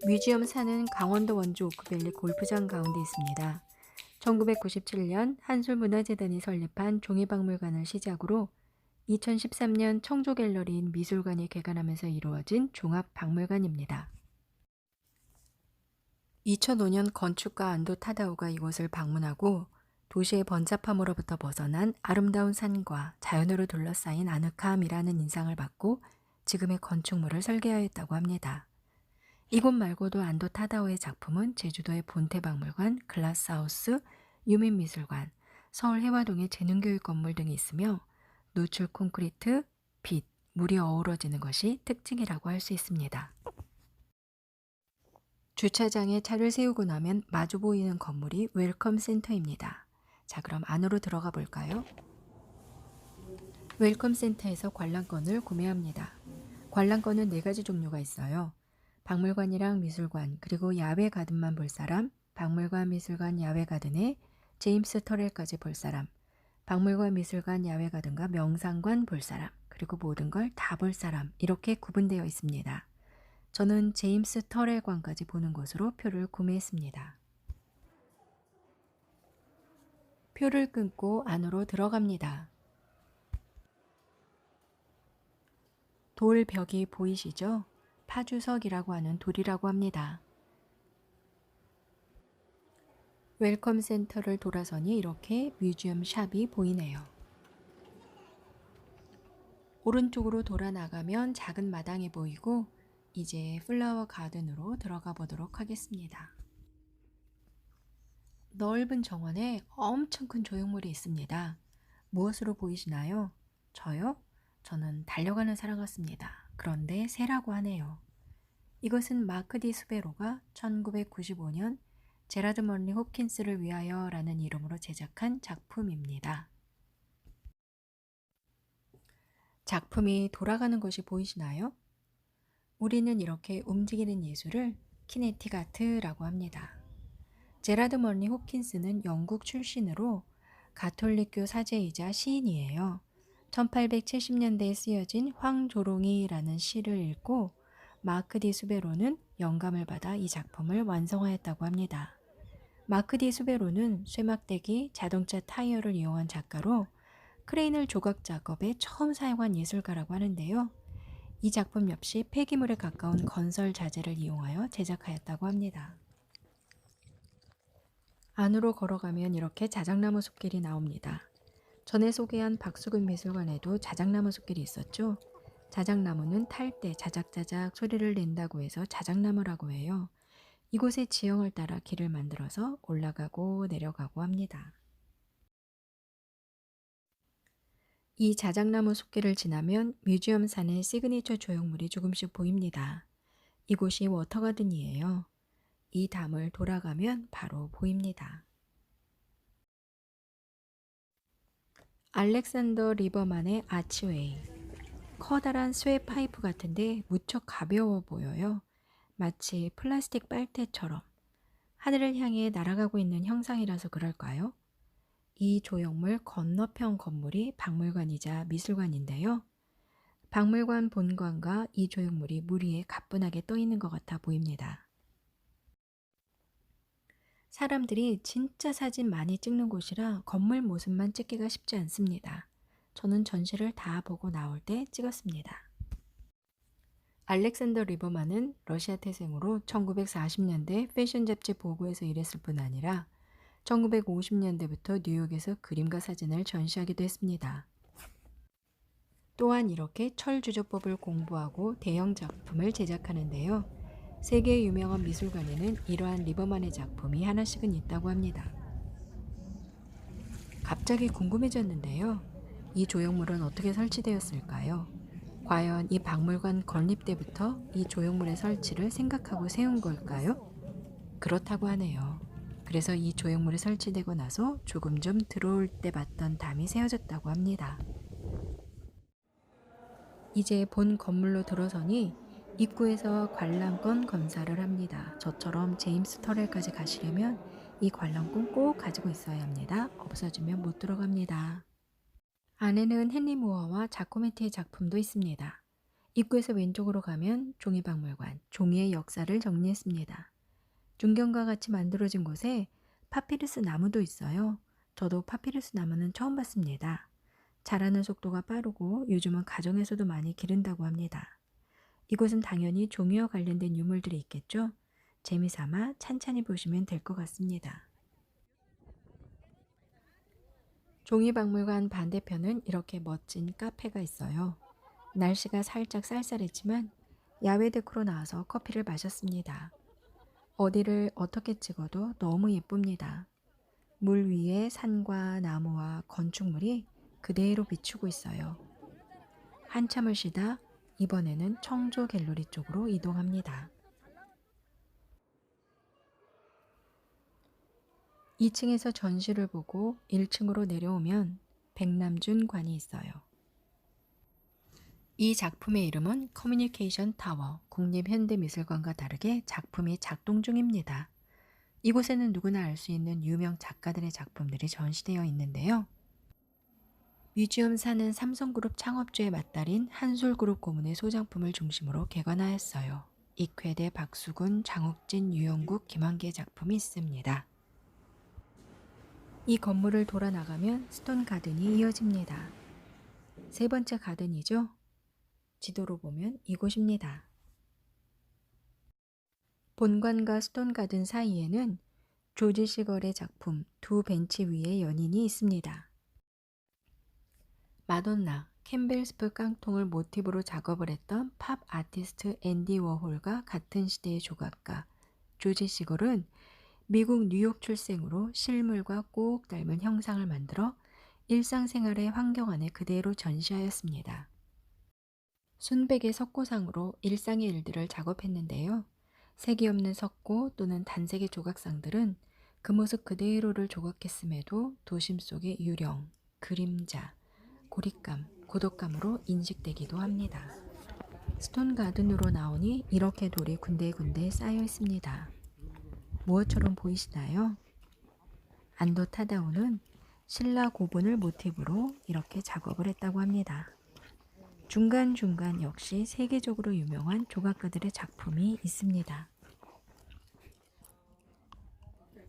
뮤지엄 산은 강원도 원주 오크밸리 골프장 가운데 있습니다. 1997년 한술문화재단이 설립한 종이박물관을 시작으로 2013년 청조갤러리인 미술관이 개관하면서 이루어진 종합박물관입니다. 2005년 건축가 안도 타다오가 이곳을 방문하고 도시의 번잡함으로부터 벗어난 아름다운 산과 자연으로 둘러싸인 아늑함이라는 인상을 받고 지금의 건축물을 설계하였다고 합니다. 이곳 말고도 안도 타다오의 작품은 제주도의 본태박물관, 글라스하우스, 유민미술관, 서울 해화동의 재능교육 건물 등이 있으며 노출 콘크리트, 빛, 물이 어우러지는 것이 특징이라고 할 수 있습니다. 주차장에 차를 세우고 나면 마주 보이는 건물이 웰컴 센터입니다. 자, 그럼 안으로 들어가 볼까요? 웰컴 센터에서 관람권을 구매합니다. 관람권은 4가지 종류가 있어요. 박물관이랑 미술관, 그리고 야외 가든만 볼 사람, 박물관, 미술관, 야외 가든에 제임스 터렐까지 볼 사람, 박물관, 미술관, 야외 가든과 명상관 볼 사람, 그리고 모든 걸 다 볼 사람, 이렇게 구분되어 있습니다. 저는 제임스 터렐관까지 보는 것으로 표를 구매했습니다. 표를 끊고 안으로 들어갑니다. 돌 벽이 보이시죠? 파주석이라고 하는 돌이라고 합니다. 웰컴 센터를 돌아서니 이렇게 뮤지엄 샵이 보이네요. 오른쪽으로 돌아 나가면 작은 마당이 보이고 이제 플라워 가든으로 들어가 보도록 하겠습니다. 넓은 정원에 엄청 큰 조형물이 있습니다. 무엇으로 보이시나요? 저요? 저는 달려가는 사람 같습니다. 그런데 새라고 하네요. 이것은 마크 디 수베로가 1995년 제라드 먼리 홉킨스를 위하여 라는 이름으로 제작한 작품입니다. 작품이 돌아가는 것이 보이시나요? 우리는 이렇게 움직이는 예술을 키네틱 아트라고 합니다. 제라드 먼리 홉킨스는 영국 출신으로 가톨릭교 사제이자 시인이에요. 1870년대에 쓰여진 황조롱이라는 시를 읽고 마크 디 수베로는 영감을 받아 이 작품을 완성하였다고 합니다. 마크 디 수베로는 쇠막대기, 자동차 타이어를 이용한 작가로 크레인을 조각 작업에 처음 사용한 예술가라고 하는데요. 이 작품 역시 폐기물에 가까운 건설 자재를 이용하여 제작하였다고 합니다. 안으로 걸어가면 이렇게 자작나무 숲길이 나옵니다. 전에 소개한 박수근 미술관에도 자작나무 숲길이 있었죠. 자작나무는 탈 때 자작자작 소리를 낸다고 해서 자작나무라고 해요. 이곳의 지형을 따라 길을 만들어서 올라가고 내려가고 합니다. 이 자작나무 숲길을 지나면 뮤지엄 산의 시그니처 조형물이 조금씩 보입니다. 이곳이 워터가든이에요. 이 담을 돌아가면 바로 보입니다. 알렉산더 리버만의 아치웨이. 커다란 쇠 파이프 같은데 무척 가벼워 보여요. 마치 플라스틱 빨대처럼 하늘을 향해 날아가고 있는 형상이라서 그럴까요? 이 조형물 건너편 건물이 박물관이자 미술관인데요. 박물관 본관과 이 조형물이 물 위에 가뿐하게 떠 있는 것 같아 보입니다. 사람들이 진짜 사진 많이 찍는 곳이라 건물 모습만 찍기가 쉽지 않습니다. 저는 전시를 다 보고 나올 때 찍었습니다. 알렉산더 리버만은 러시아 태생으로 1940년대 패션 잡지 보고에서 일했을 뿐 아니라 1950년대부터 뉴욕에서 그림과 사진을 전시하기도 했습니다. 또한 이렇게 철주조법을 공부하고 대형 작품을 제작하는데요. 세계 유명한 미술관에는 이러한 리버만의 작품이 하나씩은 있다고 합니다. 갑자기 궁금해졌는데요. 이 조형물은 어떻게 설치되었을까요? 과연 이 박물관 건립 때부터 이 조형물의 설치를 생각하고 세운 걸까요? 그렇다고 하네요. 그래서 이 조형물이 설치되고 나서 조금 좀 들어올 때 봤던 담이 세워졌다고 합니다. 이제 본 건물로 들어서니 입구에서 관람권 검사를 합니다. 저처럼 제임스 터렐까지 가시려면 이 관람권 꼭 가지고 있어야 합니다. 없어지면 못 들어갑니다. 안에는 헨리 무어와 자코메티의 작품도 있습니다. 입구에서 왼쪽으로 가면 종이박물관, 종이의 역사를 정리했습니다. 중경과 같이 만들어진 곳에 파피루스 나무도 있어요. 저도 파피루스 나무는 처음 봤습니다. 자라는 속도가 빠르고 요즘은 가정에서도 많이 기른다고 합니다. 이곳은 당연히 종이와 관련된 유물들이 있겠죠? 재미삼아 찬찬히 보시면 될 것 같습니다. 종이박물관 반대편은 이렇게 멋진 카페가 있어요. 날씨가 살짝 쌀쌀했지만 야외 데크로 나와서 커피를 마셨습니다. 어디를 어떻게 찍어도 너무 예쁩니다. 물 위에 산과 나무와 건축물이 그대로 비추고 있어요. 한참을 쉬다 이번에는 청조 갤러리 쪽으로 이동합니다. 2층에서 전시를 보고 1층으로 내려오면 백남준 관이 있어요. 이 작품의 이름은 커뮤니케이션 타워, 국립현대미술관과 다르게 작품이 작동 중입니다. 이곳에는 누구나 알 수 있는 유명 작가들의 작품들이 전시되어 있는데요. 뮤지엄사는 삼성그룹 창업주의 맞달인 한솔그룹 고문의 소장품을 중심으로 개관하였어요. 익회대, 박수근, 장욱진, 유영국, 김한계의 작품이 있습니다. 이 건물을 돌아 나가면 스톤 가든이 이어집니다. 세 번째 가든이죠. 지도로 보면 이곳입니다. 본관과 스톤 가든 사이에는 조지 시걸의 작품 두 벤치 위에 연인이 있습니다. 마돈나, 캠벨스프 깡통을 모티브로 작업을 했던 팝 아티스트 앤디 워홀과 같은 시대의 조각가 조지 시걸은 미국 뉴욕 출생으로 실물과 꼭 닮은 형상을 만들어 일상생활의 환경 안에 그대로 전시하였습니다. 순백의 석고상으로 일상의 일들을 작업했는데요. 색이 없는 석고 또는 단색의 조각상들은 그 모습 그대로를 조각했음에도 도심 속의 유령, 그림자, 고립감, 고독감으로 인식되기도 합니다. 스톤 가든으로 나오니 이렇게 돌이 군데군데 쌓여 있습니다. 무엇처럼 보이시나요? 안도 타다오는 신라 고분을 모티브로 이렇게 작업을 했다고 합니다. 중간중간 역시 세계적으로 유명한 조각가들의 작품이 있습니다.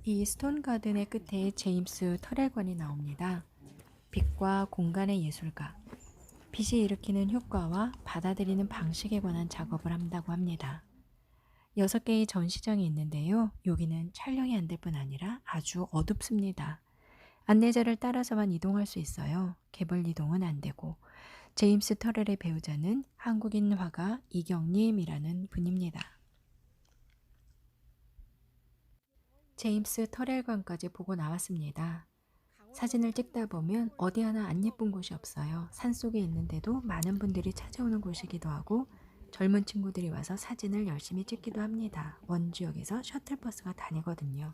이 스톤 가든의 끝에 제임스 터렐관이 나옵니다. 빛과 공간의 예술가, 빛이 일으키는 효과와 받아들이는 방식에 관한 작업을 한다고 합니다. 6개의 전시장이 있는데요. 여기는 촬영이 안 될 뿐 아니라 아주 어둡습니다. 안내자를 따라서만 이동할 수 있어요. 개별 이동은 안 되고 제임스 터렐의 배우자는 한국인 화가 이경림이라는 분입니다. 제임스 터렐관까지 보고 나왔습니다. 사진을 찍다 보면 어디 하나 안 예쁜 곳이 없어요. 산속에 있는데도 많은 분들이 찾아오는 곳이기도 하고 젊은 친구들이 와서 사진을 열심히 찍기도 합니다. 원주역에서 셔틀버스가 다니거든요.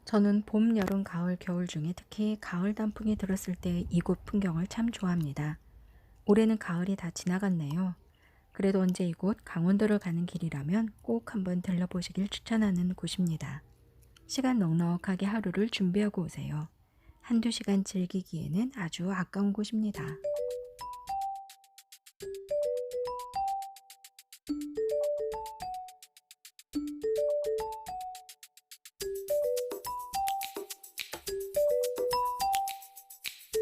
저는 봄, 여름, 가을, 겨울 중에 특히 가을 단풍이 들었을 때 이곳 풍경을 참 좋아합니다. 올해는 가을이 다 지나갔네요. 그래도 언제 이곳 강원도를 가는 길이라면 꼭 한번 들러보시길 추천하는 곳입니다. 시간 넉넉하게 하루를 준비하고 오세요. 한두 시간 즐기기에는 아주 아까운 곳입니다.